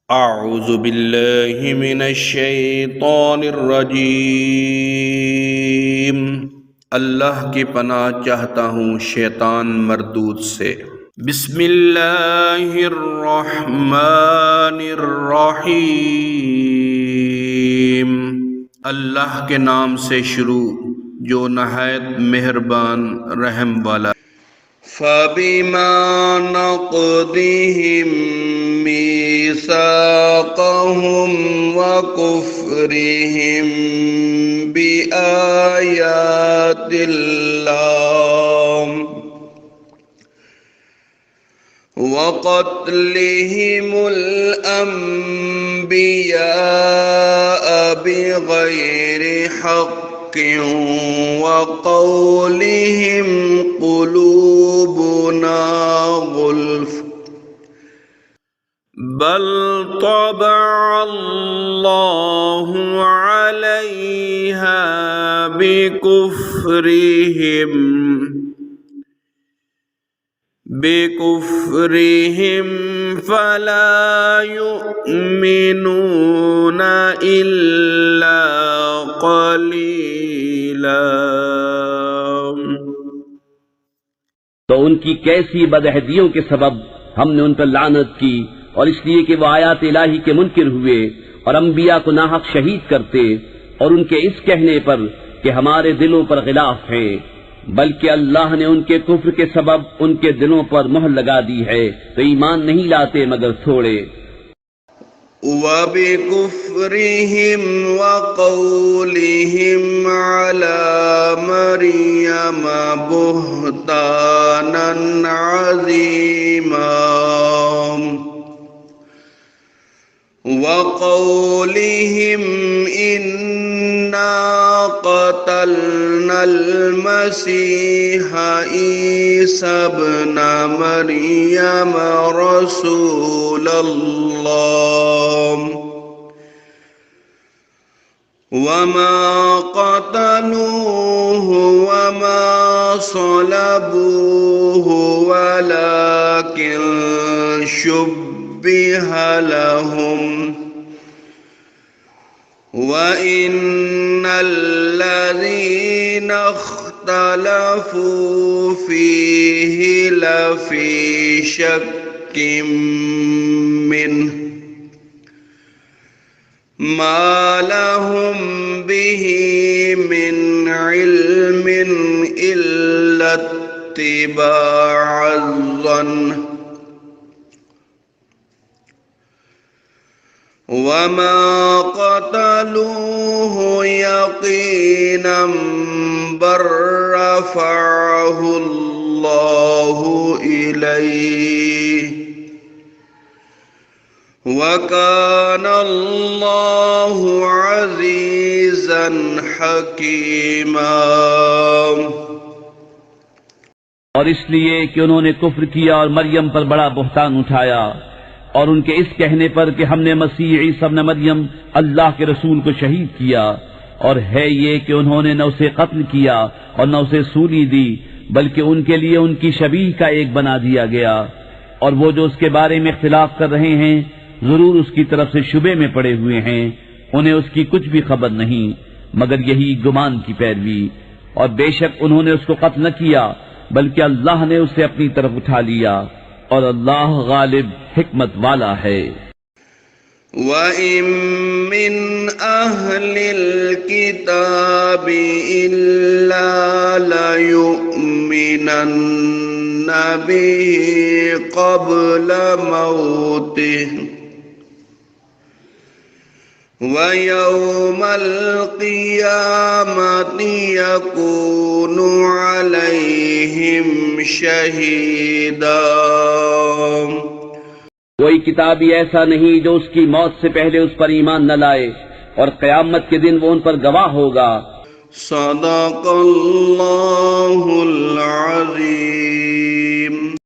अऊज़ु बिल्लाहि मिनश्शैतानिर्रजीम। अल्लाह की पनाह चाहता हूँ शैतान मरदूद से। बिस्मिल्लाहिर्रहमानिर्रहीम। अल्लाह के नाम से शुरू जो नहायत मेहरबान रहम वाला। फ़बिमा नक़दिहिम मीसाक़हुम व कुफ़्रिहिम बिआयातिल्लाह व क़त्लिहिमुल अंबियाअ बिग़ैरि हक़्क़िन व क़ौलिहिम क़ुलूबुना गुल्फ़ बल तबअल्लाहु अलैहा बिकुफ्रिहिम फला युमिनूना इल्ला क़लीला। तो उनकी कैसी बदअहदियों के सबब हमने उन पर लानत की, और इसलिए कि वो आयात इलाही के मुनकिर हुए और अंबिया को नाहक शहीद करते, और उनके इस कहने पर कि हमारे दिलों पर गिलाफ है, बल्कि अल्लाह ने उनके कुफ्र के सबब उनके दिलों पर मुहर लगा दी है, तो ईमान नहीं लाते मगर थोड़े। वबिकुफ्रिहिम वक़ौलिहिम अला मरियम बुहतानन अज़ीमा वक़ौलिहिम इन्ना क़तलनल मसीहा ईसा इब्न मरियम रसूलल्लाह वमा क़तलूहु वमा सलबूहु वलाकिन शुब्बिह लहुम व इन्नल्लज़ीना इख्तलफू फ़ीहि लफ़ी शक्किम मिन्हु मा लहुम बिही मिन इल्मिन इल्ला इत्तिबाअज़्ज़न्न वमा क़तलूहु यक़ीनन बल रफ़अहु अल्लाहु इलैहि व कान अल्लाहु अज़ीज़न हकीमा। और इसलिए कि उन्होंने कुफ्र किया और मरियम पर बड़ा बुहतान उठाया, और उनके इस कहने पर कि हमने मसीह ईसा इब्न मरियम अल्लाह के रसूल को शहीद किया, और है ये कि उन्होंने न उसे कत्ल किया और न उसे सूली दी, बल्कि उनके लिए उनकी शबीह का एक बना दिया गया, और वो जो उसके बारे में इख्तिलाफ कर रहे हैं जरूर उसकी तरफ से शुबे में पड़े हुए हैं, उन्हें उसकी कुछ भी खबर नहीं मगर यही गुमान की पैरवी, और बेशक उन्होंने उसको कत्ल न किया बल्कि अल्लाह ने उसे अपनी तरफ उठा लिया, और अल्लाह गालिब हिकमत वाला है। व इम मिन अहलिल किताबि इल्ला लयुमिनन्न बिही क़ब्ल मौतिहि व यौमल क़ियामति यकूनु अलैहिम शहीदा। कोई किताबी ऐसा नहीं जो उसकी मौत से पहले उस पर ईमान न लाए, और क़यामत के दिन वो उन पर गवाह होगा। सदक़ल्लाहुल अज़ीम।